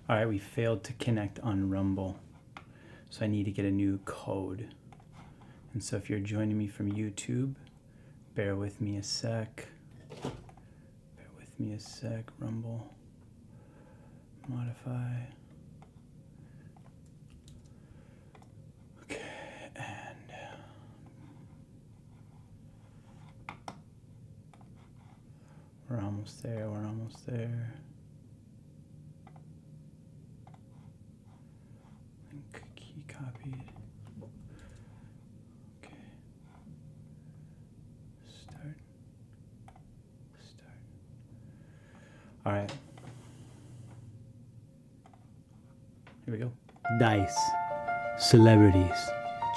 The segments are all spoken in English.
All right, we failed to connect on Rumble, so I need to get a new code. And so if you're joining me from YouTube, bear with me a sec. Bear with me a sec. Rumble. Modify. Okay, and we're almost there. We're almost there. Link key copied. Okay. Start. All right. Here we go. Dice. Celebrities.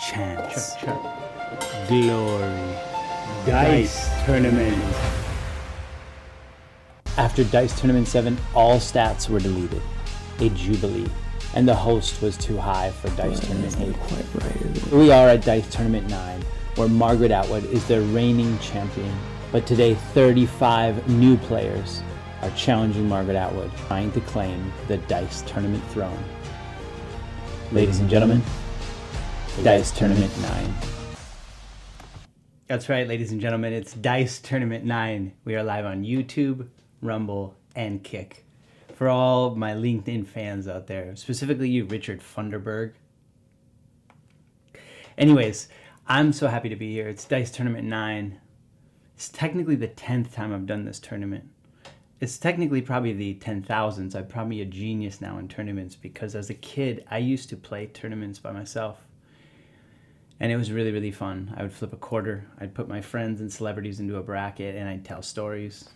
Chance. Check. Glory. Dice Tournament. After Dice Tournament 7, all stats were deleted. A jubilee. And the host was too high for Dice Tournament 8. Quite right. We are at Dice Tournament 9, where Margaret Atwood is the reigning champion. But today, 35 new players are challenging Margaret Atwood, trying to claim the Dice Tournament throne. Ladies and gentlemen, Dice Tournament 9. That's right, ladies and gentlemen, it's Dice Tournament 9. We are live on YouTube, Rumble, and Kick. For all my LinkedIn fans out there, specifically you, Richard Funderburg. Anyways, I'm so happy to be here. It's Dice Tournament 9. It's technically the 10th time I've done this tournament. It's technically probably the 10,000s. I'm probably a genius now in tournaments because as a kid, I used to play tournaments by myself. And it was really, really fun. I would flip a quarter. I'd put my friends and celebrities into a bracket and I'd tell stories.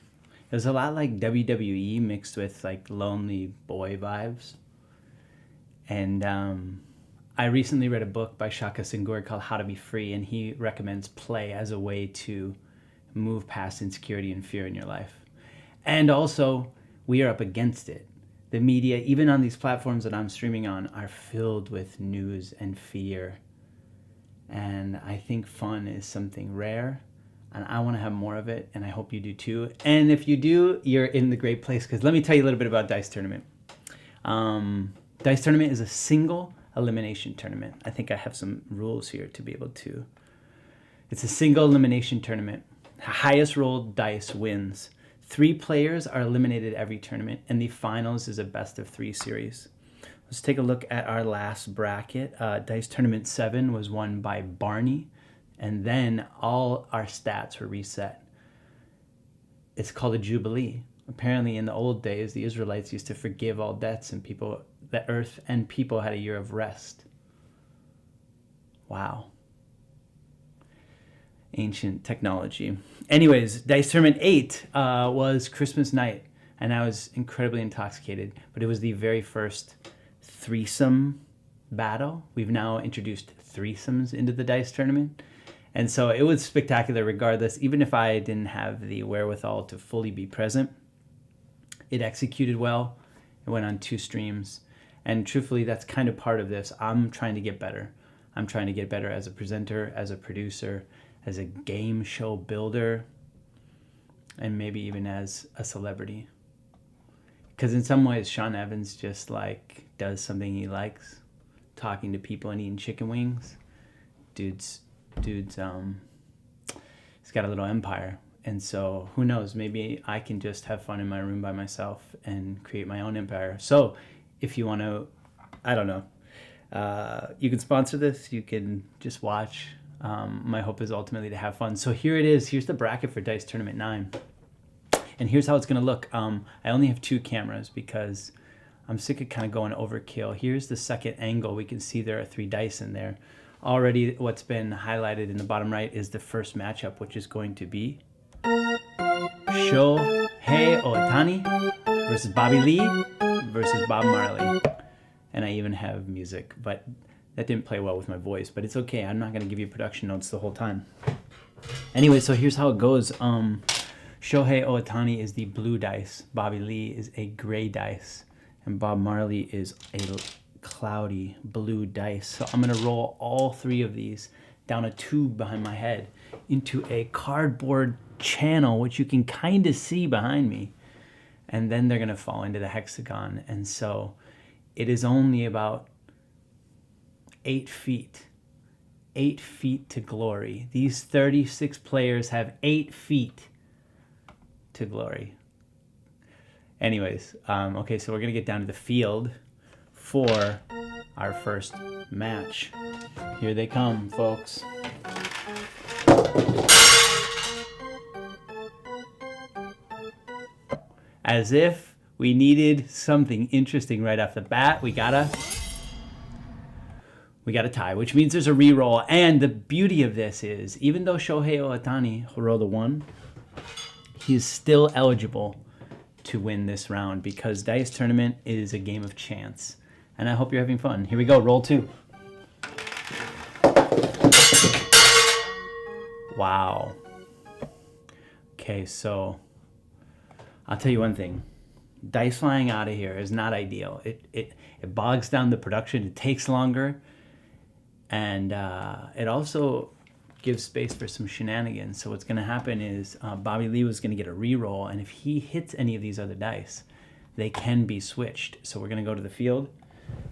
It was a lot like WWE mixed with like lonely boy vibes. And I recently read a book by Shaka Senghor called How to Be Free, and he recommends play as a way to move past insecurity and fear in your life. And also, we are up against it. The media, even on these platforms that I'm streaming on, are filled with news and fear. And I think fun is something rare, and I want to have more of it, and I hope you do too. And if you do, you're in the great place, because let me tell you a little bit about Dice Tournament. Dice Tournament is a single elimination tournament. I think I have some rules here to be able to. It's a single elimination tournament. Highest rolled dice wins. 3 players are eliminated every tournament, and the finals is a best of 3 series. Let's take a look at our last bracket. Dice Tournament 7 was won by Barney, and then all our stats were reset. It's called a jubilee. Apparently in the old days, the Israelites used to forgive all debts, and the earth and people had a year of rest. Wow. Ancient technology. Anyways, Dice Tournament 8 was Christmas night, and I was incredibly intoxicated, but it was the very first threesome battle. We've now introduced threesomes into the Dice Tournament, and so it was spectacular regardless. Even if I didn't have the wherewithal to fully be present, it executed well. It went on 2 streams, and truthfully, that's kind of part of this. I'm trying to get better. I'm trying to get better as a presenter, as a producer, as a game show builder, and maybe even as a celebrity. Because in some ways, Sean Evans just like does something he likes, talking to people and eating chicken wings. Dude's he's got a little empire. And so who knows, maybe I can just have fun in my room by myself and create my own empire. So if you want to, I don't know, you can sponsor this, you can just watch. My hope is ultimately to have fun. So here it is. Here's the bracket for Dice Tournament 9. And here's how it's going to look. I only have 2 cameras because I'm sick of kind of going overkill. Here's the second angle. We can see there are 3 dice in there. Already what's been highlighted in the bottom right is the first matchup, which is going to be Shohei Ohtani versus Bobby Lee versus Bob Marley. And I even have music, but that didn't play well with my voice, but it's okay. I'm not going to give you production notes the whole time. Anyway, so here's how it goes. Shohei Ohtani is the blue dice. Bobby Lee is a gray dice. And Bob Marley is a cloudy blue dice. So I'm going to roll all 3 of these down a tube behind my head into a cardboard channel, which you can kind of see behind me. And then they're going to fall into the hexagon. And so it is only about 8 feet. 8 feet to glory. These 36 players have 8 feet to glory. Anyways, okay, so we're going to get down to the field for our first match. Here they come, folks. As if we needed something interesting right off the bat, we got a tie, which means there's a reroll. And the beauty of this is, even though Shohei Ohtani rolled a 1, he's still eligible to win this round because Dice Tournament is a game of chance. And I hope you're having fun. Here we go, roll 2. Wow. Okay, so I'll tell you one thing. Dice flying out of here is not ideal. It bogs down the production. It takes longer. And it also gives space for some shenanigans. So what's going to happen is Bobby Lee was going to get a reroll. And if he hits any of these other dice, they can be switched. So we're going to go to the field.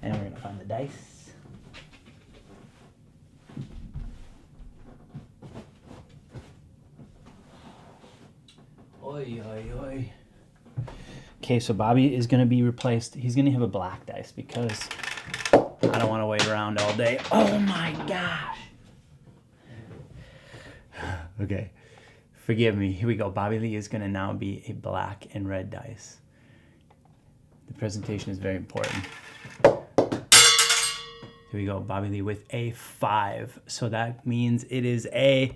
And we're going to find the dice. Oi, oi, oi. Okay, so Bobby is going to be replaced. He's going to have a black dice because I don't want to wait around all day. Oh my gosh. Okay, forgive me. Here we go. Bobby Lee is going to now be a black and red dice. The presentation is very important. Here we go. Bobby Lee with a 5. So that means it is a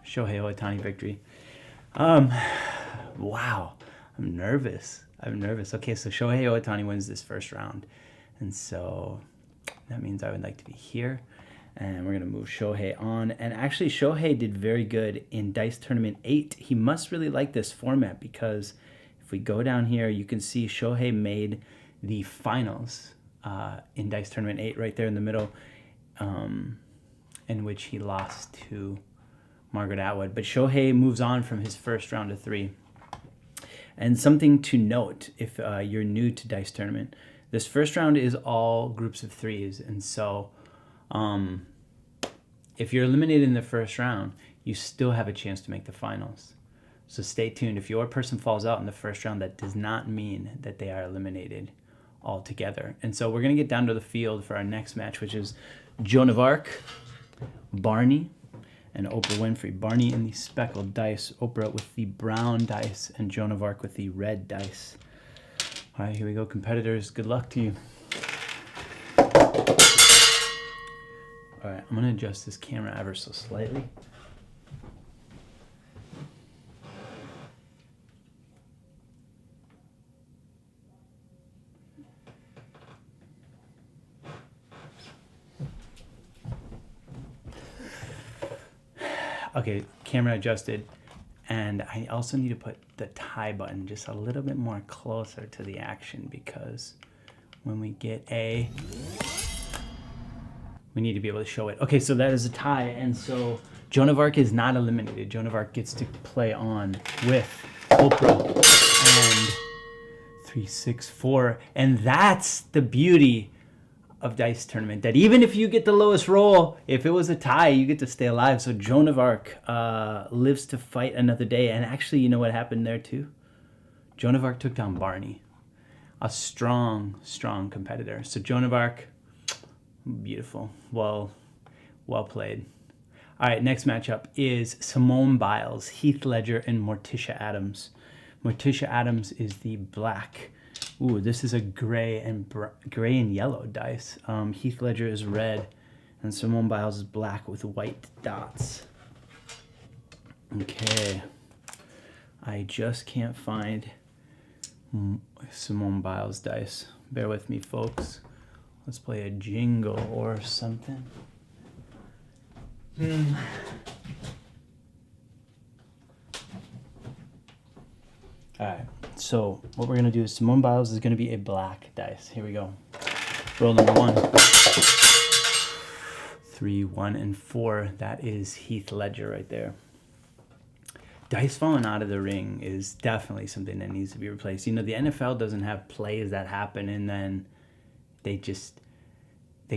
Shohei Ohtani victory. Wow. I'm nervous. Okay, so Shohei Ohtani wins this first round. And so that means I would like to be here. And we're going to move Shohei on. And actually, Shohei did very good in Dice Tournament 8. He must really like this format because if we go down here, you can see Shohei made the finals in Dice Tournament 8 right there in the middle, in which he lost to Margaret Atwood. But Shohei moves on from his first round of 3. And something to note, if you're new to Dice Tournament, this first round is all groups of 3s. And so if you're eliminated in the first round, you still have a chance to make the finals. So stay tuned. If your person falls out in the first round, that does not mean that they are eliminated altogether. And so we're going to get down to the field for our next match, which is Joan of Arc, Barney, and Oprah Winfrey. Barney in the speckled dice, Oprah with the brown dice, and Joan of Arc with the red dice. All right, here we go, competitors. Good luck to you. All right, I'm going to adjust this camera ever so slightly. Okay, camera adjusted. And I also need to put the tie button just a little bit more closer to the action because when we get we need to be able to show it. Okay, so that is a tie. And so Joan of Arc is not eliminated. Joan of Arc gets to play on with Oprah and 3, 6, 4. And that's the beauty of Dice Tournament, that even if you get the lowest roll, if it was a tie, you get to stay alive. So Joan of Arc lives to fight another day. And actually, you know what happened there too? Joan of Arc took down Barney, a strong competitor. So Joan of Arc, beautiful. Well played. All right, next matchup is Simone Biles, Heath Ledger, and Morticia Addams. Morticia Addams is the black. Ooh, this is a gray and yellow dice. Heath Ledger is red, and Simone Biles is black with white dots. Okay. I just can't find Simone Biles dice. Bear with me, folks. Let's play a jingle or something. All right, so what we're gonna do is Simone Biles is gonna be a black dice. Here we go. Roll number 1. 3, 1, and 4. That is Heath Ledger right there. dice falling out of the ring is definitely something that needs to be replaced. You know, the NFL doesn't have plays that happen and then they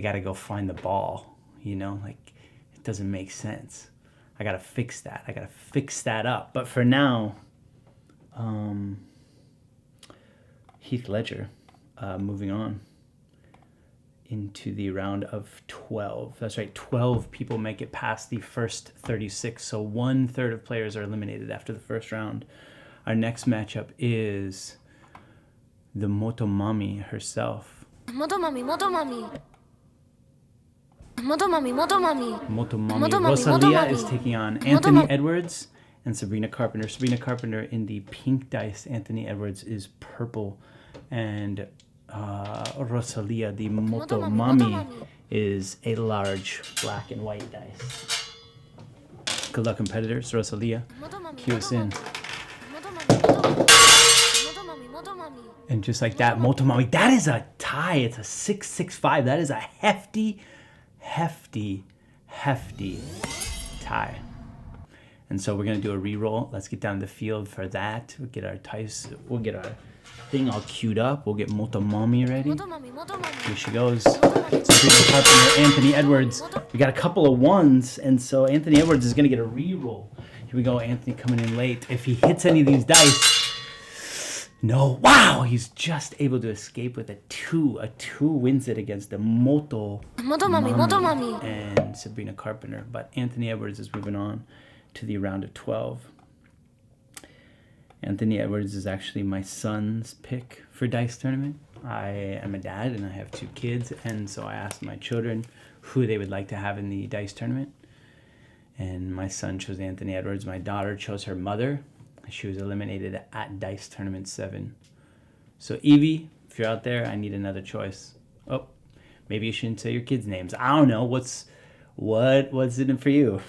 got to go find the ball, you know? Like, it doesn't make sense. I got to fix that. I got to fix that up. But for now, Heath Ledger, moving on into the round of 12. That's right, 12 people make it past the first 36. So 1/3 of players are eliminated after the first round. Our next matchup is the Motomami herself. Motomami. Rosalía is taking on Anthony Edwards and Sabrina Carpenter. Sabrina Carpenter in the pink dice. Anthony Edwards is purple. And Rosalía, the Motomami, is a large black and white dice. Good luck, competitors. Rosalía, cue us in. And just like that, Motomami, that is a tie. It's a 6-6-5. That is a hefty tie. And so we're gonna do a re-roll. Let's get down the field for that. We'll get our thing all queued up. We'll get Motomami ready. Here she goes. Sabrina Carpenter, Anthony Edwards. We got a couple of ones, and so Anthony Edwards is gonna get a re-roll. Here we go, Anthony coming in late. If he hits any of these dice, no, wow, he's just able to escape with a 2. A 2 wins it against the Motomami and Sabrina Carpenter. But Anthony Edwards is moving on to the round of 12. Anthony Edwards is actually my son's pick for dice tournament. I am a dad and I have 2 kids, and so I asked my children who they would like to have in the dice tournament. And my son chose Anthony Edwards. My daughter chose her mother. She was eliminated at Dice Tournament 7. So Evie, if you're out there, I need another choice. Oh, maybe you shouldn't say your kids' names. I don't know. What's in it for you?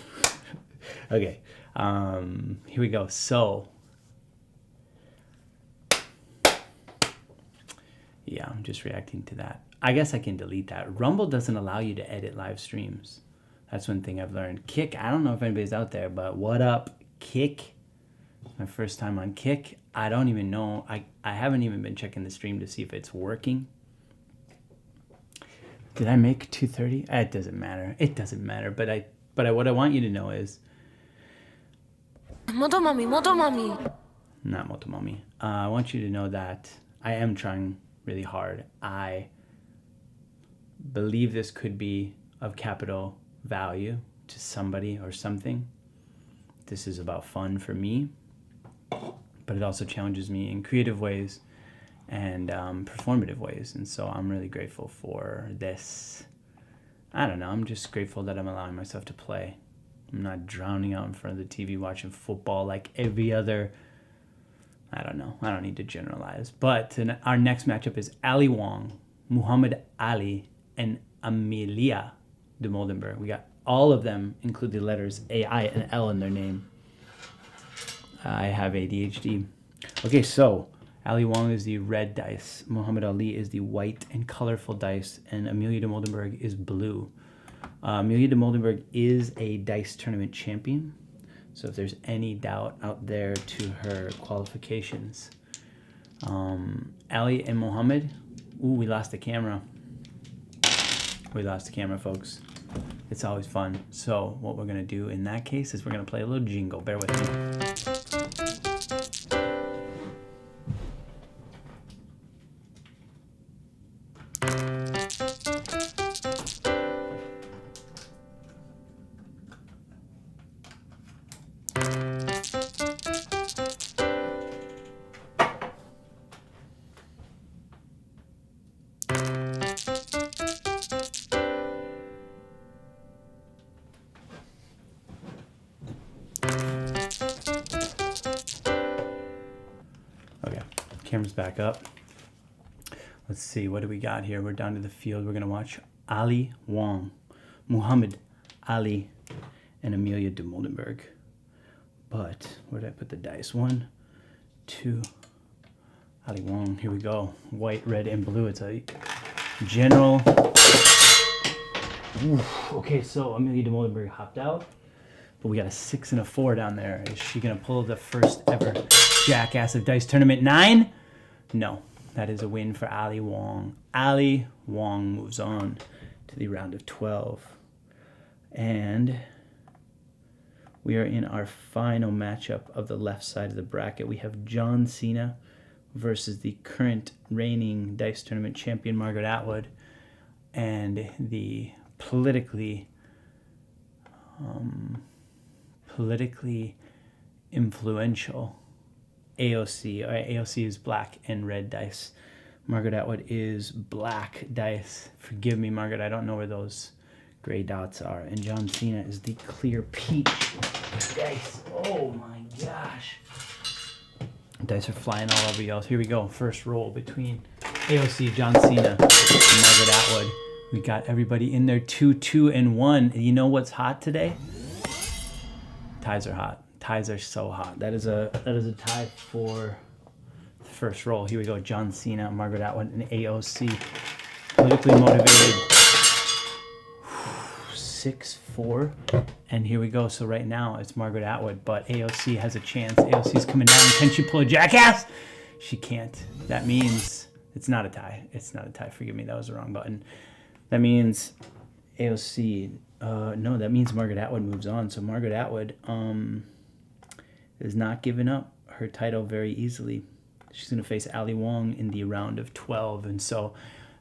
Okay, here we go. So, yeah, I'm just reacting to that. I guess I can delete that. Rumble doesn't allow you to edit live streams. That's one thing I've learned. Kick, I don't know if anybody's out there, but what up, Kick? My first time on Kick. I don't even know. I haven't even been checking the stream to see if it's working. Did I make 230? It doesn't matter. It doesn't matter. But what I want you to know is Motomami. not Motomami. I want you to know that I am trying really hard. I believe this could be of capital value to somebody or something. This is about fun for me, but it also challenges me in creative ways and performative ways. And so I'm really grateful for this. I don't know. I'm just grateful that I'm allowing myself to play. I'm not drowning out in front of the TV watching football like every other. I don't know. I don't need to generalize. But our next matchup is Ali Wong, Muhammad Ali, and Amelia Dimoldenberg. We got all of them include the letters A, I, and L in their name. I have ADHD. Okay, so Ali Wong is the red dice. Muhammad Ali is the white and colorful dice. And Amelia Dimoldenberg is blue. Amelia Dimoldenberg is a dice tournament champion. So if there's any doubt out there to her qualifications. Ali and Muhammad. Ooh, we lost the camera. We lost the camera, folks. It's always fun. So what we're going to do in that case is we're going to play a little jingle. Bear with me. Camera's back up. Let's see, what do we got here? We're down to the field. We're going to watch Ali Wong, Muhammad Ali, and Amelia Dimoldenberg. But where did I put the dice? 1, 2, Ali Wong. Here we go. White, red, and blue. It's a general. Ooh, okay, so Amelia Dimoldenberg hopped out. But we got a 6 and a 4 down there. Is she going to pull the first ever jackass of Dice Tournament 9? No. That is a win for Ali Wong. Ali Wong moves on to the round of 12. And we are in our final matchup of the left side of the bracket. We have John Cena versus the current reigning Dice Tournament champion, Margaret Atwood, and the politically influential AOC. AOC is black and red dice. Margaret Atwood is black dice. Forgive me, Margaret, I don't know where those gray dots are. And John Cena is the clear peach dice. Oh my gosh. Dice are flying all over y'all. Here we go. First roll between AOC, John Cena, and Margaret Atwood. We got everybody in there 2, 2, and 1. You know what's hot today? Ties are hot. Ties are so hot. That is a tie for the first roll. Here we go. John Cena, Margaret Atwood, and AOC. Politically motivated. 6-4. And here we go. So right now it's Margaret Atwood, but AOC has a chance. AOC's coming down. Can she pull a jackass? She can't. That means it's not a tie. It's not a tie. Forgive me. That was the wrong button. That means AOC. No, that means Margaret Atwood moves on. So Margaret Atwood is not giving up her title very easily. She's going to face Ali Wong in the round of 12. And so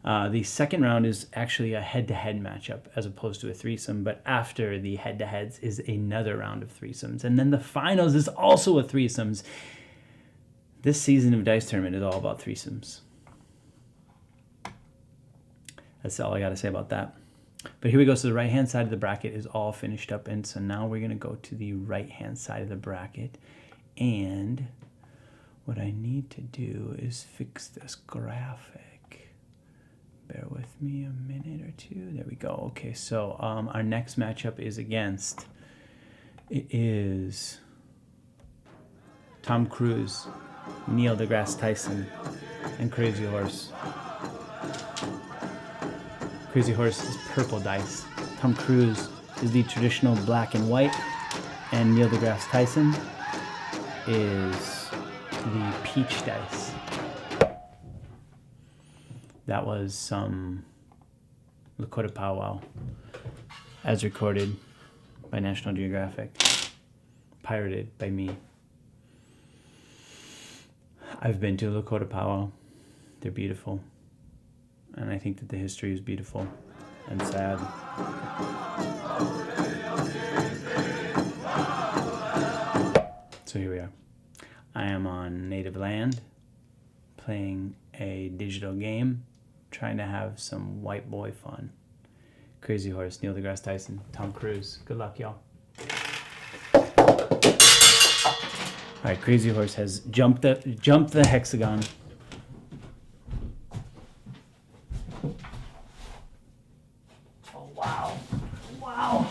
the second round is actually a head-to-head matchup as opposed to a threesome. But after the head-to-heads is another round of threesomes. And then the finals is also a threesomes. This season of Dice Tournament is all about threesomes. That's all I got to say about that. But here we go. So the right-hand side of the bracket is all finished up. And so now we're going to go to the right-hand side of the bracket. And what I need to do is fix this graphic. Bear with me a minute or two. There we go. Okay, so our next matchup is against... It is Tom Cruise, Neil deGrasse Tyson, and Crazy Horse. Crazy Horse is purple dice. Tom Cruise is the traditional black and white. And Neil deGrasse Tyson is the peach dice. That was some Lakota powwow as recorded by National Geographic, pirated by me. I've been to a Lakota powwow. They're beautiful. And I think that the history is beautiful and sad. So here we are. I am on native land, playing a digital game, trying to have some white boy fun. Crazy Horse, Neil deGrasse Tyson, Tom Cruise. Good luck, y'all. All right, Crazy Horse has jumped the hexagon. Oh, wow. Wow.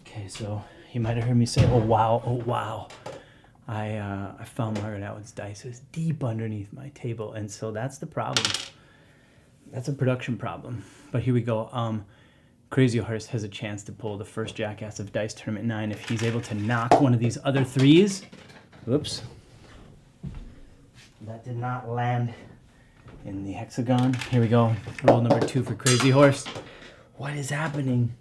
Okay, so you might have heard me say, oh, wow, oh, wow. I found Margaret Atwood's dice. It was deep underneath my table, and so that's the problem. That's a production problem. But here we go. Crazy Horse has a chance to pull the first jackass of Dice Tournament 9 if he's able to knock one of these other threes. Whoops. That did not land in the hexagon. Here we go. Roll number 2 for Crazy Horse. What is happening?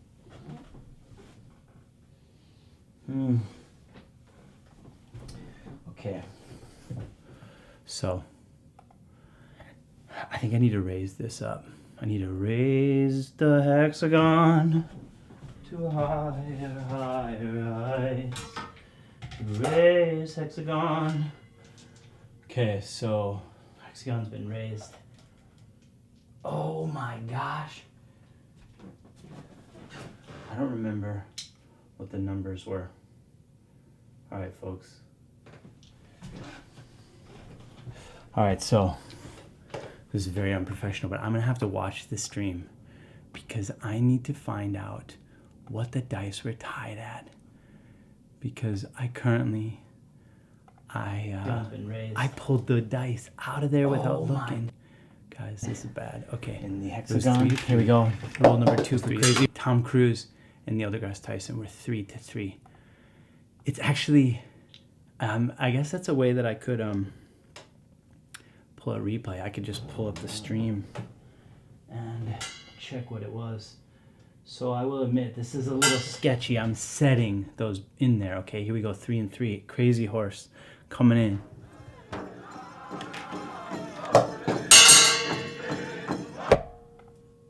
Okay. So, I think I need to raise this up. I need to raise the hexagon to higher, higher heights. Raise hexagon. Okay, so hexagon's been raised. Oh my gosh. I don't remember what the numbers were. All right, folks. All right, so this is very unprofessional, but I'm going to have to watch the stream because I need to find out what the dice were tied at. Because I I pulled the dice out of there without looking. Guys, this is bad. Okay. In the hexagon. Here we go. Roll number 2 for crazy. Tom Cruise and Neil deGrasse Tyson were 3-3. It's actually, I guess that's a way that I could pull a replay. I could just pull up the stream and check what it was. So I will admit, this is a little sketchy. I'm setting those in there. Okay, here we go. 3-3. Crazy Horse coming in.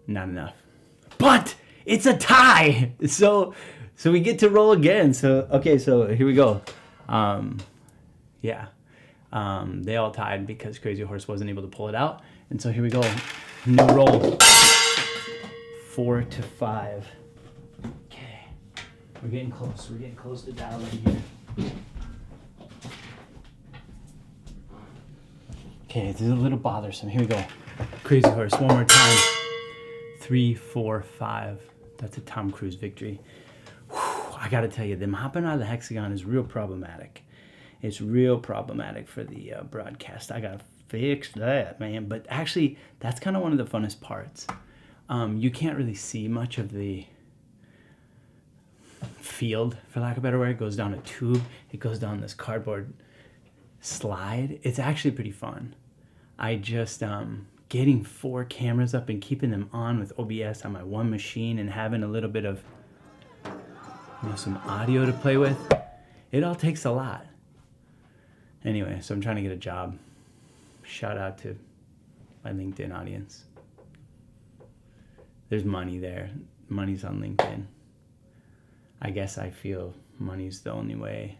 Not enough. But it's a tie. So we get to roll again. So okay, so here we go. Yeah. They all tied because Crazy Horse wasn't able to pull it out. And so here we go. New roll. 4-5. Okay. We're getting close. We're getting close to dialing here. Okay, this is a little bothersome. Here we go. Crazy Horse, one more time. 3-4-5. That's a Tom Cruise victory. Whew, I gotta tell you, them hopping out of the hexagon is real problematic. It's real problematic for the broadcast. I gotta fix that, man. But actually, that's kind of one of the funnest parts. You can't really see much of the field, for lack of a better word. It goes down a tube. It goes down this cardboard slide. It's actually pretty fun. I just getting 4 cameras up and keeping them on with OBS on my one machine and having a little bit of some audio to play with. It all takes a lot. Anyway, so I'm trying to get a job. Shout out to my LinkedIn audience. There's money there. Money's on LinkedIn. I guess I feel money's the only way.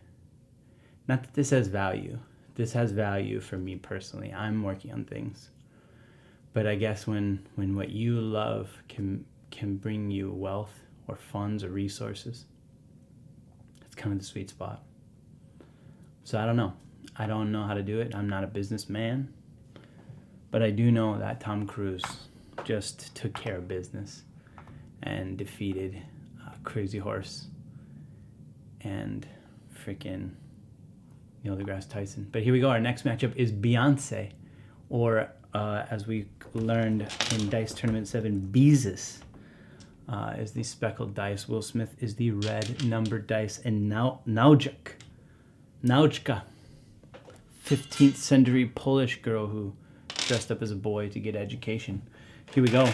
Not that this has value. This has value for me personally. I'm working on things. But I guess when what you love can bring you wealth or funds or resources, that's kind of the sweet spot. So I don't know. I don't know how to do it. I'm not a businessman. But I do know that Tom Cruise just took care of business and defeated Crazy Horse and freaking Neil deGrasse Tyson. But here we go. Our next matchup is Beyonce, or as we learned in Dice Tournament 7, Beezus is the speckled dice. Will Smith is the red numbered dice. And Nawojka, 15th century Polish girl who dressed up as a boy to get education. Here we go.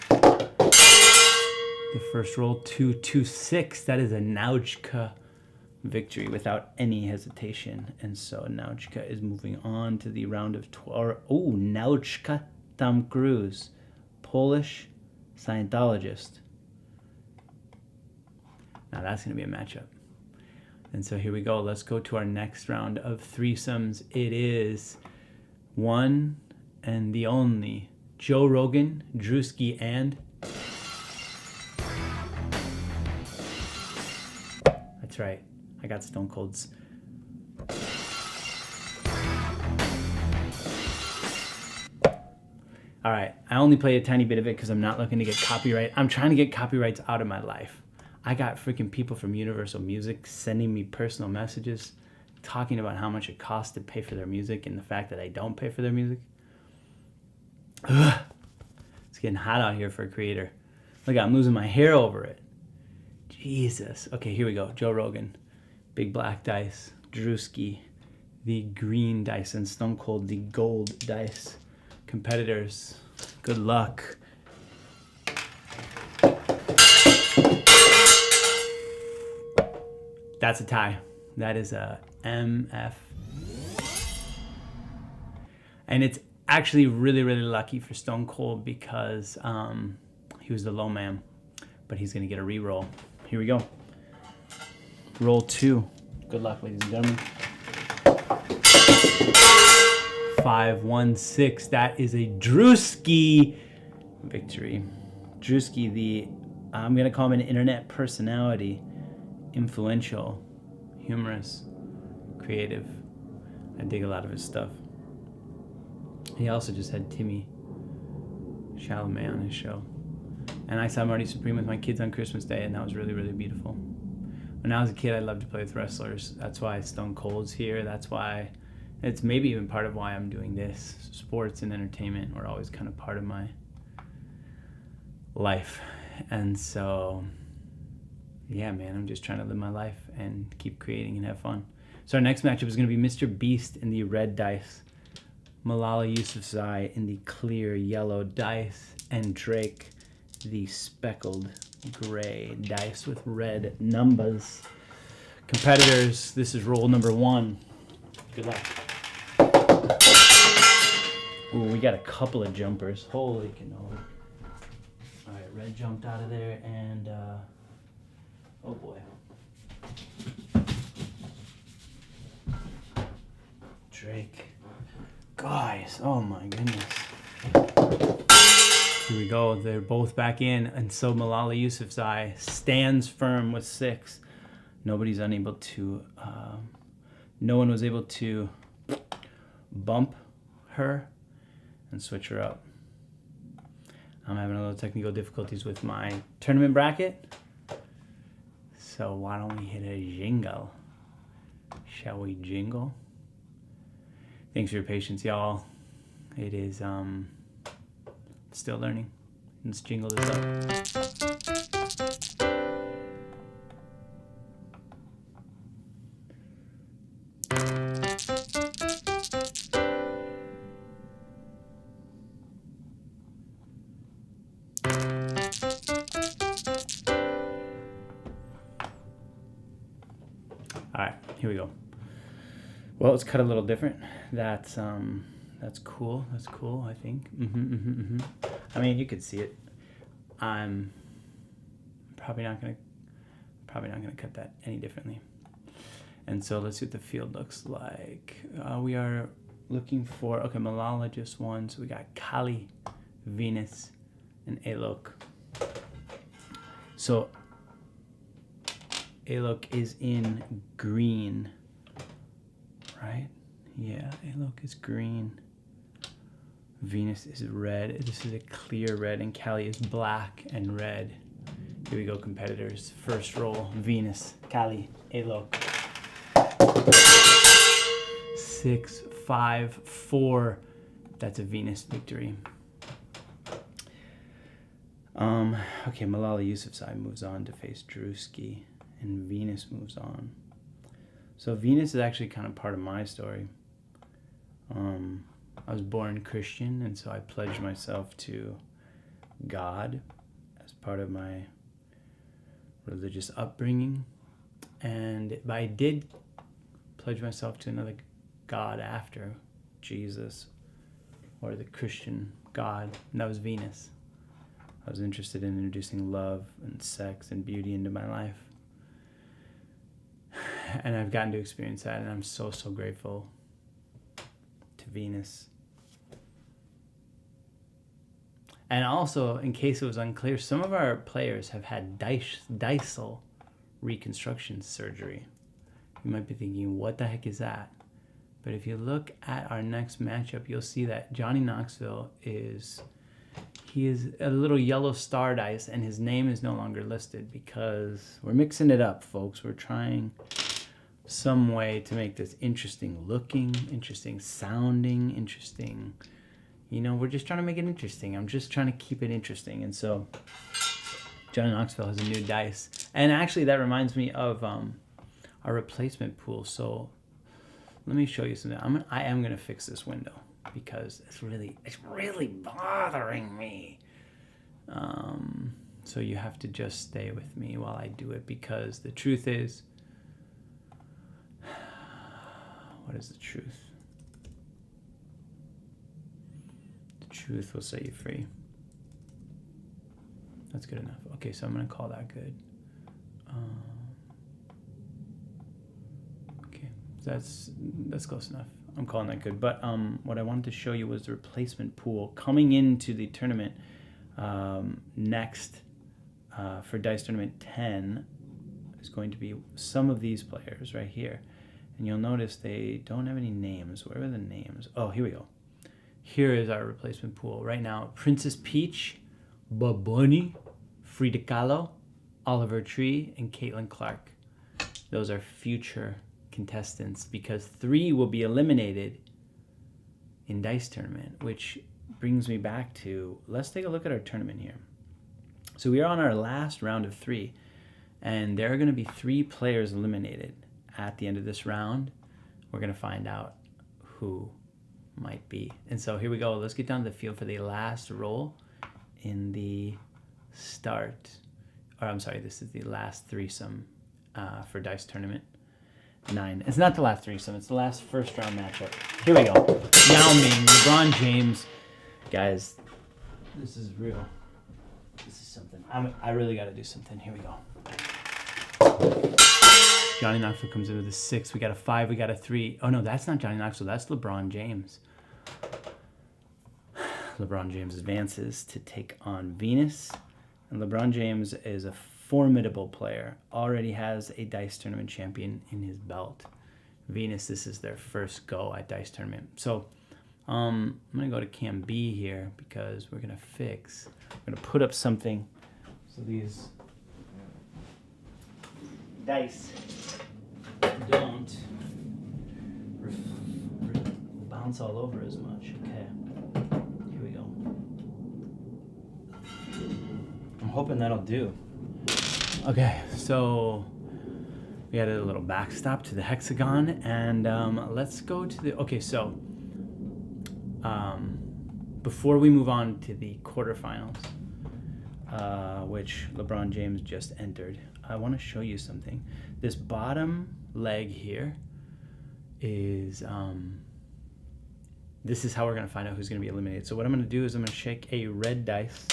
The first roll, 2-2-6. That is a Nawojka victory without any hesitation. And so Nawojka is moving on to the round of 12. Oh, Nawojka Tom Cruise, Polish Scientologist. Now that's going to be a matchup. And so here we go. Let's go to our next round of threesomes. It is one and the only Joe Rogan, Drewski, and... That's right. I got Stone Cold's. All right. I only play a tiny bit of it because I'm not looking to get copyright. I'm trying to get copyrights out of my life. I got freaking people from Universal Music sending me personal messages talking about how much it costs to pay for their music and the fact that I don't pay for their music. Ugh. It's getting hot out here for a creator. Look, I'm losing my hair over it. Jesus. Okay, here we go. Joe Rogan. Big black dice. Drewski, the green dice, and Stone Cold, the gold dice. Competitors, good luck. That's a tie. That is a MF. And it's actually really, really lucky for Stone Cold because he was the low man, but he's going to get a re-roll. Here we go. Roll 2. Good luck, ladies and gentlemen. 5, 1, 6. That is a Drewski victory. Drewski, the I'm going to call him an internet personality. Influential, humorous, creative. I dig a lot of his stuff. He also just had Timmy Chalamet on his show. And I saw Marty Supreme with my kids on Christmas Day, and that was really, really beautiful. when I was a kid, I loved to play with wrestlers. That's why Stone Cold's here. That's why it's maybe even part of why I'm doing this. Sports and entertainment were always kind of part of my life. And so, yeah, man, I'm just trying to live my life and keep creating and have fun. So our next matchup is going to be MrBeast in the red dice, Malala Yousafzai in the clear yellow dice, and Drake the speckled gray dice with red numbers. Competitors, this is roll number 1. Good luck. Ooh, we got a couple of jumpers. Holy cannoli. All right, red jumped out of there, and oh boy. Drake. Guys, oh my goodness. Here we go. They're both back in, and so Malala Yousafzai stands firm with 6. Nobody's unable to, no one was able to bump her and switch her up. I'm having a little technical difficulties with my tournament bracket. So why don't we hit a jingle? Shall we jingle? Thanks for your patience, y'all. It is still learning. Let's jingle this up. All right, here we go. Well, it's cut a little different. That's cool. That's cool, I think. I mean, you could see it. I'm probably not gonna cut that any differently. And so let's see what the field looks like. We are looking for, okay, Malala just won, so we got Kali, Venus, and Alok. So Alok is in green, right? Yeah, Alok is green. Venus is red. This is a clear red, and Kali is black and red. Here we go, competitors. First roll, Venus, Kali, Alok. 6, 5, 4. That's a Venus victory. Okay, Malala Yousafzai moves on to face Drewski, and Venus moves on. So Venus is actually kind of part of my story. I was born Christian, and so I pledged myself to God as part of my religious upbringing. But I did pledge myself to another God after Jesus, or the Christian God, and that was Venus. I was interested in introducing love and sex and beauty into my life. And I've gotten to experience that, and I'm so, so grateful to Venus. And also, in case it was unclear, some of our players have had distal reconstruction surgery. You might be thinking, what the heck is that? But if you look at our next matchup, you'll see that Johnny Knoxville is a little yellow star dice, and his name is no longer listed because we're mixing it up, folks. We're trying some way to make this interesting looking, interesting sounding, interesting. You know, we're just trying to make it interesting. I'm just trying to keep it interesting. And so Johnny Knoxville has a new dice. And actually that reminds me of our replacement pool. So let me show you something. I am going to fix this window because it's really bothering me. So you have to just stay with me while I do it, because the truth is, what is the truth? The truth will set you free. That's good enough. Okay, so I'm going to call that good. Okay, that's close enough. I'm calling that good. But what I wanted to show you was the replacement pool coming into the tournament next for Dice Tournament 10 is going to be some of these players right here. And you'll notice they don't have any names. Where are the names? Oh, here we go. Here is our replacement pool. Right now, Princess Peach, Baboni, Frida Kahlo, Oliver Tree, and Caitlin Clark. Those are future contestants because 3 will be eliminated in Dice Tournament, which brings me back to, let's take a look at our tournament here. So we are on our last round of 3, and there are going to be 3 players eliminated at the end of this round. We're going to find out who might be. And so here we go. Let's get down to the field for the last roll in the start. Or I'm sorry, this is the last threesome for Dice Tournament 9. It's not the last threesome. It's the last first round matchup. Here we go. Yao Ming, LeBron James. Guys, this is real. This is something. I really got to do something. Here we go. Johnny Knoxville comes in with a 6. We got a 5. We got a 3. Oh, no, that's not Johnny Knoxville. That's LeBron James. LeBron James advances to take on Venus. And LeBron James is a formidable player. Already has a Dice Tournament champion in his belt. Venus, this is their first go at Dice Tournament. So I'm going to go to Cam B here because we're going to fix. We're going to put up something. So these dice don't bounce all over as much. Okay, here we go. I'm hoping that'll do. Okay, so we added a little backstop to the hexagon, and let's go to the. Okay, so before we move on to the quarterfinals, which LeBron James just entered, I want to show you something. This bottom leg here is, this is how we're going to find out who's going to be eliminated. So what I'm going to do is I'm going to shake a red dice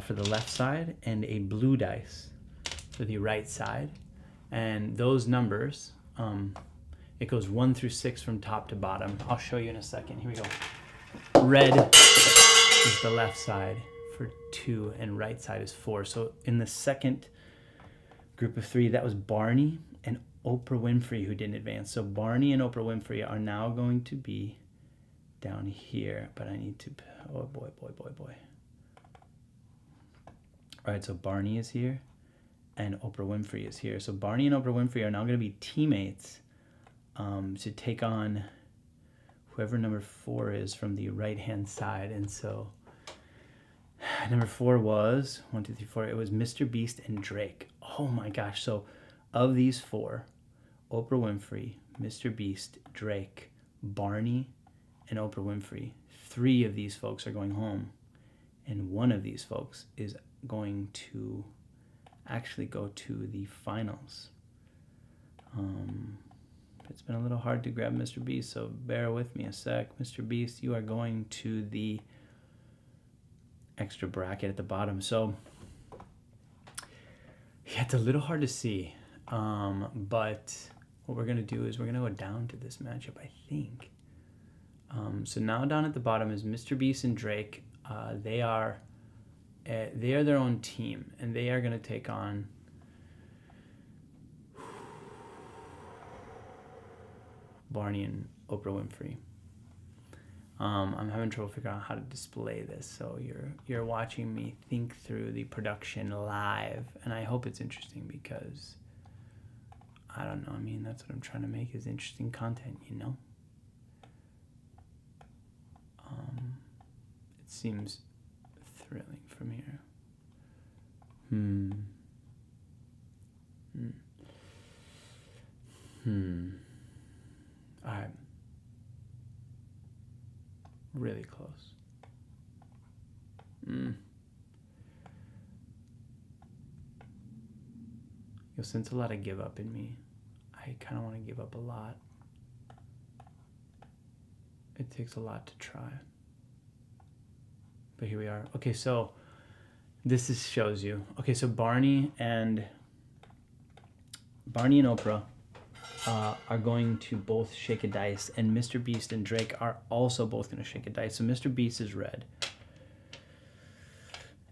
for the left side and a blue dice for the right side. And those numbers, it goes 1 through 6 from top to bottom. I'll show you in a second. Here we go. Red is the left side for 2 and right side is 4. So in the second group of 3, that was Barney and Oprah Winfrey who didn't advance. So Barney and Oprah Winfrey are now going to be down here, but I need to, oh boy. All right, so Barney is here and Oprah Winfrey is here. So Barney and Oprah Winfrey are now going to be teammates to take on whoever number 4 is from the right-hand side. And so number 4 was, 1, 2, 3, 4, it was MrBeast and Drake. Oh my gosh. So of these 4, Oprah Winfrey, MrBeast, Drake, Barney, and Oprah Winfrey, 3 of these folks are going home. And 1 of these folks is going to actually go to the finals. It's been a little hard to grab MrBeast, so bear with me a sec. MrBeast, you are going to the extra bracket at the bottom. So yeah, it's a little hard to see, but what we're going to do is we're going to go down to this matchup, I think. So now down at the bottom is MrBeast and Drake. They are their own team, and they are going to take on Barney and Oprah Winfrey. I'm having trouble figuring out how to display this, so you're watching me think through the production live, and I hope it's interesting because I don't know. I mean, that's what I'm trying to make, is interesting content, you know. It seems thrilling from here. All right. Really close. You'll sense a lot of give up in me. I kind of want to give up a lot. It takes a lot to try. But here we are. Okay, so this shows you. Okay, so Barney and Oprah are going to both shake a dice, and MrBeast and Drake are also both going to shake a dice. So MrBeast is red,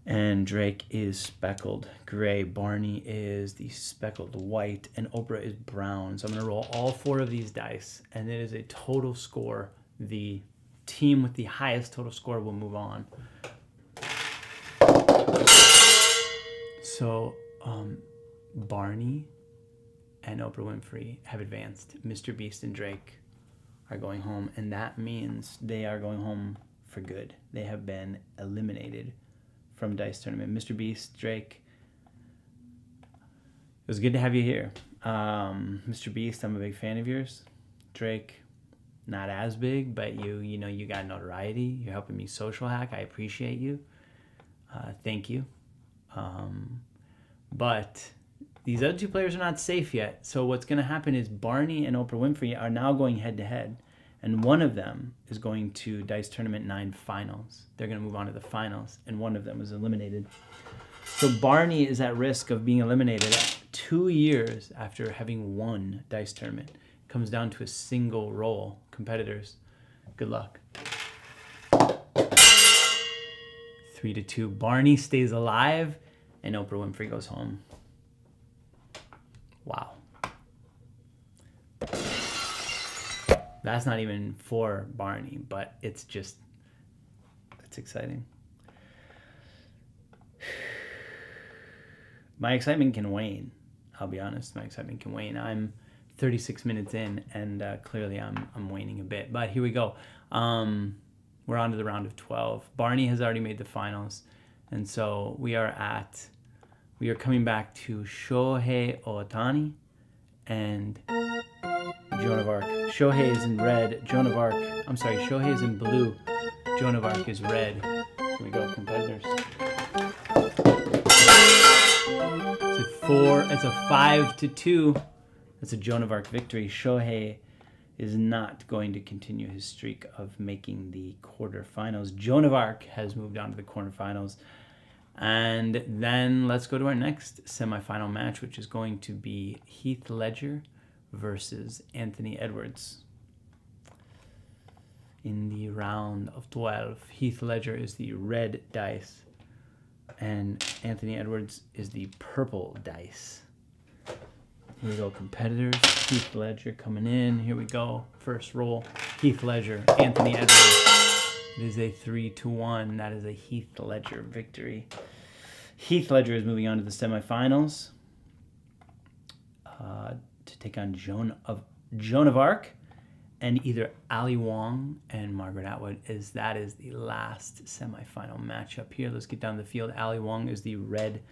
and Drake is speckled gray. Barney is the speckled white, and Oprah is brown. So I'm going to roll all 4 of these dice, and it is a total score. The team with the highest total score will move on. So Barney and Oprah Winfrey have advanced. MrBeast and Drake are going home, and that means they are going home for good. They have been eliminated from Dice Tournament. MrBeast, Drake, it was good to have you here. MrBeast, I'm a big fan of yours. Drake, not as big, but you know, you got notoriety. You're helping me social hack. I appreciate you. Thank you. But these other two players are not safe yet. So what's going to happen is Barney and Oprah Winfrey are now going head to head. And one of them is going to Dice Tournament 9 finals. They're going to move on to the finals. And one of them was eliminated. So Barney is at risk of being eliminated 2 years after having won Dice Tournament. It comes down to a single roll. Competitors, good luck. 3-2. Barney stays alive and Oprah Winfrey goes home. Wow. That's not even for Barney, but it's exciting. My excitement can wane. I'll be honest, my excitement can wane. I'm 36 minutes in, and clearly I'm waning a bit. But here we go. We're on to the round of 12. Barney has already made the finals, and so we are coming back to Shohei Ohtani and Joan of Arc. Shohei is in red. Shohei is in blue. Joan of Arc is red. Here we go, competitors. It's a 5-2. That's a Joan of Arc victory. Shohei is not going to continue his streak of making the quarterfinals. Joan of Arc has moved on to the quarterfinals. And then let's go to our next semifinal match, which is going to be Heath Ledger versus Anthony Edwards. In the round of 12, Heath Ledger is the red dice, and Anthony Edwards is the purple dice. Here we go, competitors. Heath Ledger coming in. Here we go. First roll. Heath Ledger, Anthony Edwards. It is a 3-1. That is a Heath Ledger victory. Heath Ledger is moving on to the semifinals to take on Joan of Arc, and either Ali Wong and Margaret Atwood. That is the last semifinal matchup here. Let's get down the field. Ali Wong is the red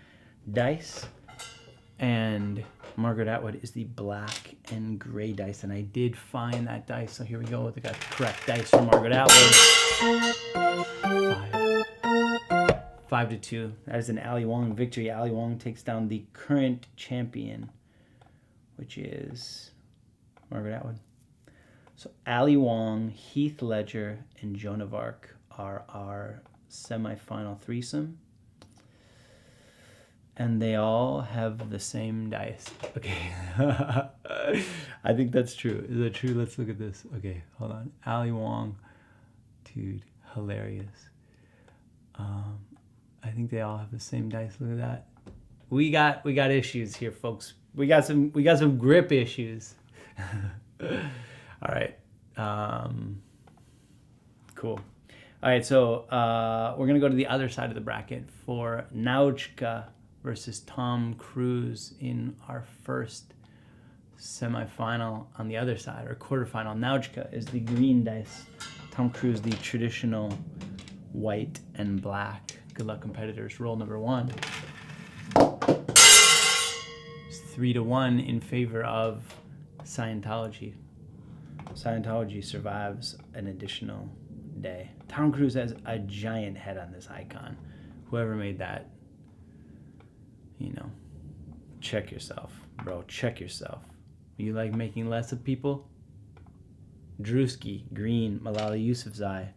dice, and Margaret Atwood is the black and gray dice. And I did find that dice, so here we go. They got the correct dice for Margaret Atwood. 5-2. That is an Ali Wong victory. Ali Wong takes down the current champion, which is Margaret Atwood. So Ali Wong, Heath Ledger, and Joan of Arc are our semifinal threesome. And they all have the same dice. Okay. I think that's true. Is that true? Let's look at this. Okay, hold on. Ali Wong. Dude, hilarious. I think they all have the same dice. Look at that. We got issues here, folks. We got some grip issues. All right. Cool. All right, so we're going to go to the other side of the bracket for Nawojka versus Tom Cruise in our first semifinal on the other side, or quarterfinal. Nawojka is the green dice. Tom Cruise, the traditional white and black. Good luck, competitors. Roll number 1. It's 3-1 in favor of Scientology. Scientology survives an additional day. Tom Cruise has a giant head on this icon. Whoever made that, check yourself, bro. Check yourself. You like making less of people? Drewski, green. Malala Yousafzai,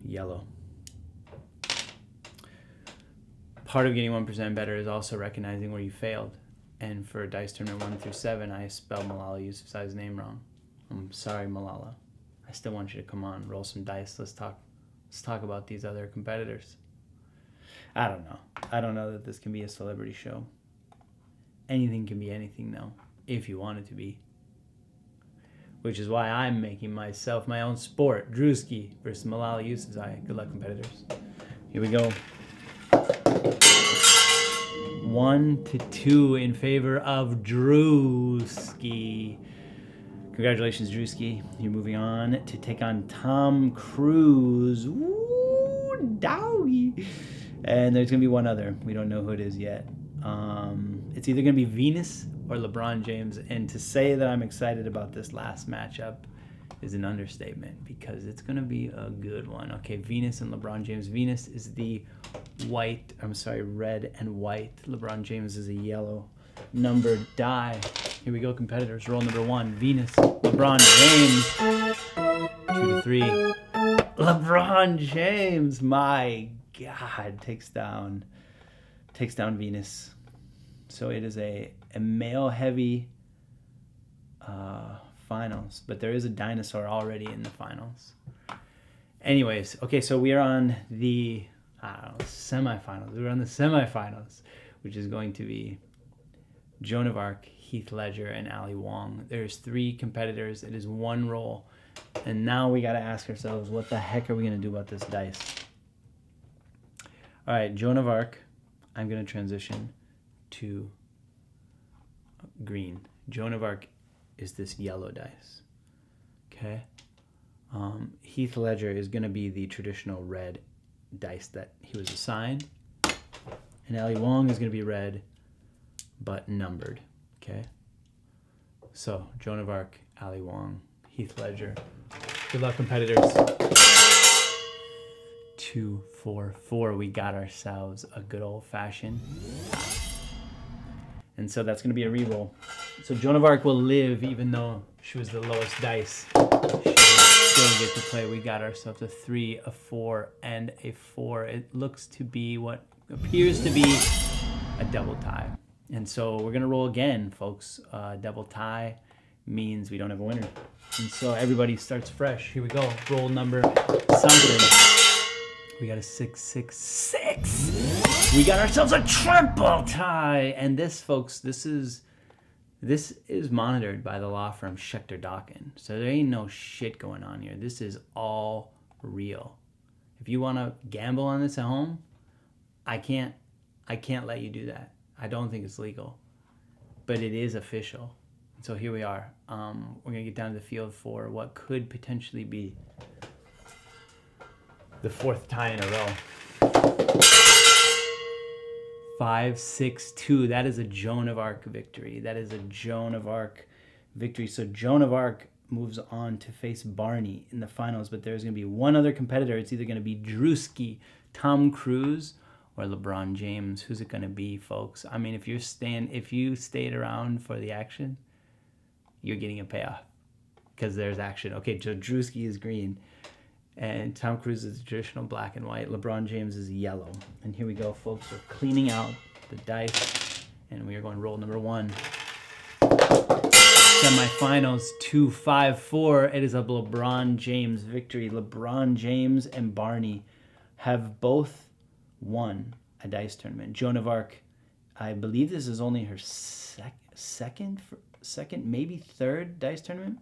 yellow. Part of getting 1% better is also recognizing where you failed. And for Dice Tournament 1 through 7, I spelled Malala Yousafzai's name wrong. I'm sorry, Malala. I still want you to come on, roll some dice. Let's talk about these other competitors. I don't know. I don't know that this can be a celebrity show. Anything can be anything, though, if you want it to be. Which is why I'm making myself my own sport. Drewski versus Malala Yousafzai. Good luck, competitors. Here we go. 1-2 in favor of Drewski. Congratulations, Drewski. You're moving on to take on Tom Cruise. Ooh, doggy. And there's going to be one other. We don't know who it is yet. It's either going to be Venus or LeBron James. And to say that I'm excited about this last matchup is an understatement because it's going to be a good one. Okay, Venus and LeBron James. Venus is the red and white. LeBron James is a yellow numbered die. Here we go, competitors. Roll number 1. Venus, LeBron James. 2-3. LeBron James, my God, takes down Venus. So it is a male-heavy finals, but there is a dinosaur already in the finals. Anyways, okay, so we are on the semifinals. We're on the semifinals, which is going to be Joan of Arc, Heath Ledger, and Ali Wong. There's 3 competitors. It is 1 roll. And now we got to ask ourselves, what the heck are we going to do about this dice? All right, Joan of Arc, I'm going to transition to green. Joan of Arc is this yellow dice. Okay? Heath Ledger is going to be the traditional red dice that he was assigned. And Ali Wong is going to be red, but numbered. Okay? So, Joan of Arc, Ali Wong, Heath Ledger. Good luck, competitors. 2, 4, 4. We got ourselves a good old-fashioned. And so that's going to be a reroll. So Joan of Arc will live even though she was the lowest dice. She will still get to play. We got ourselves a 3, a 4, and a 4. It looks to be what appears to be a double tie. And so we're going to roll again, folks. Double tie means we don't have a winner. And so everybody starts fresh. Here we go. Roll number something. We got a 6, 6, 6. We got ourselves a triple tie. And this, folks, this is monitored by the law firm Schechter Dawkins. So there ain't no shit going on here. This is all real. If you want to gamble on this at home, I can't let you do that. I don't think it's legal. But it is official. So here we are. We're going to get down to the field for what could potentially be the 4th tie in a row. 5, 6, 2. That is a Joan of Arc victory. So Joan of Arc moves on to face Barney in the finals, but there's going to be one other competitor. It's either going to be Drewski, Tom Cruise, or LeBron James. Who's it going to be, folks? I mean, if you stayed around for the action, you're getting a payoff because there's action. Okay, so Drewski is green. And Tom Cruise is the traditional black and white. LeBron James is yellow. And here we go, folks. We're cleaning out the dice. And we are going to roll number 1. Semifinals 2, 5, 4. It is a LeBron James victory. LeBron James and Barney have both won a dice tournament. Joan of Arc, I believe this is only her second, maybe third dice tournament.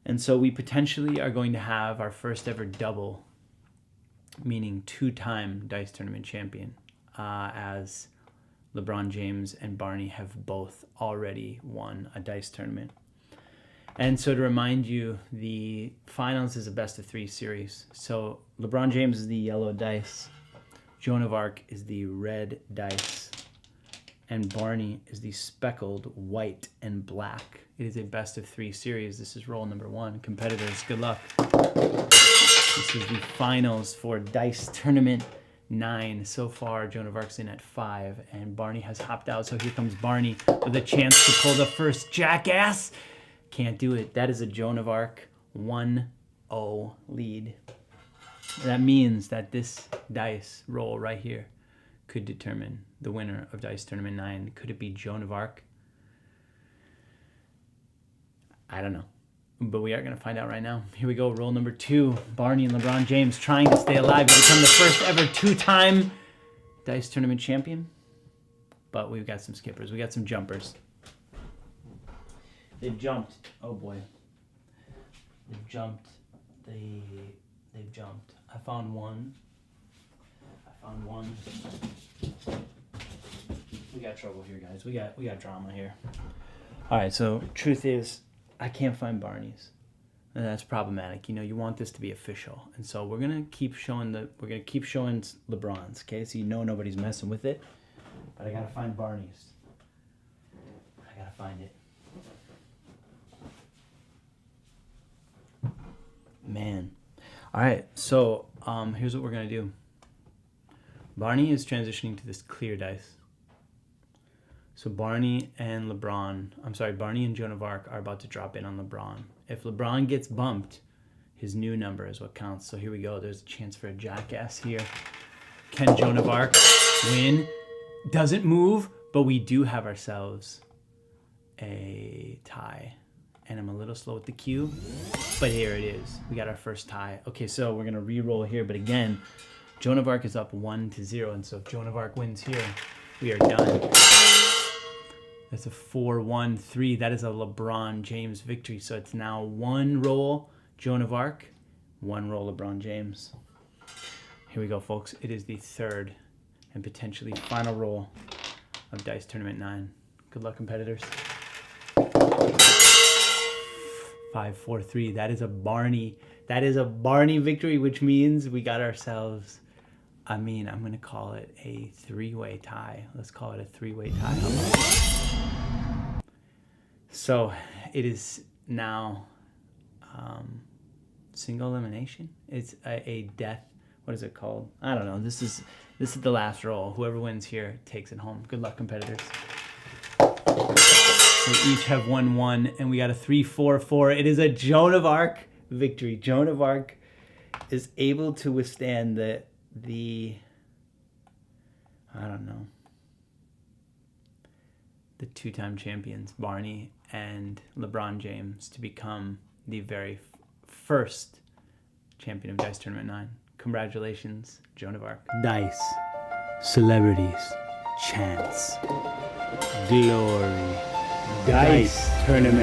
And so we potentially are going to have our first ever double, meaning 2-time dice tournament champion, as LeBron James and Barney have both already won a dice tournament. And so to remind you, the finals is a best-of-3 series. So LeBron James is the yellow dice, Joan of Arc is the red dice, and Barney is the speckled white and black. It is a best-of-3 series. This is roll number 1. Competitors, good luck. This is the finals for Dice Tournament 9. So far, Joan of Arc's in at 5, and Barney has hopped out. So here comes Barney with a chance to pull the first jackass. Can't do it. That is a Joan of Arc 1-0 lead. That means that this dice roll right here could determine the winner of Dice Tournament 9. Could it be Joan of Arc? I don't know. But we are going to find out right now. Here we go. Roll number 2. Barney and LeBron James trying to stay alive to become the first ever 2-time Dice Tournament champion. But we've got some skippers. We got some jumpers. They've jumped. Oh boy. They've jumped. They've jumped. I found one. We got trouble here, guys. We got drama here. All right, so truth is, I can't find Barney's. And that's problematic. You know, you want this to be official. And so we're going to keep showing LeBron's, okay? So you know nobody's messing with it. But I got to find Barney's. I got to find it. Man. All right, so here's what we're going to do. Barney is transitioning to this clear dice. So Barney and Joan of Arc are about to drop in on LeBron. If LeBron gets bumped, his new number is what counts. So here we go. There's a chance for a jackass here. Can Joan of Arc win? Doesn't move, but we do have ourselves a tie. And I'm a little slow with the cue, but here it is. We got our first tie. Okay, so we're going to re-roll here, but again, Joan of Arc is up 1-0, and so if Joan of Arc wins here, we are done. That's a 4-1-3. That is a LeBron James victory. So it's now 1 roll Joan of Arc, 1 roll LeBron James. Here we go, folks. It is the third and potentially final roll of Dice Tournament 9. Good luck, competitors. 5-4-3. That is a Barney. That is a Barney victory, which means we got ourselves, I'm going to call it a 3-way tie. Let's call it a 3-way tie. So it is now single elimination. It's a death. What is it called? I don't know. This is the last roll. Whoever wins here takes it home. Good luck, competitors. We each have 1-1, and we got a 3-4-4. It is a Joan of Arc victory. Joan of Arc is able to withstand the two-time champions, Barney and LeBron James, to become the very first champion of Dice Tournament 9. Congratulations, Joan of Arc. Dice, celebrities, chance, glory, Dice Tournament.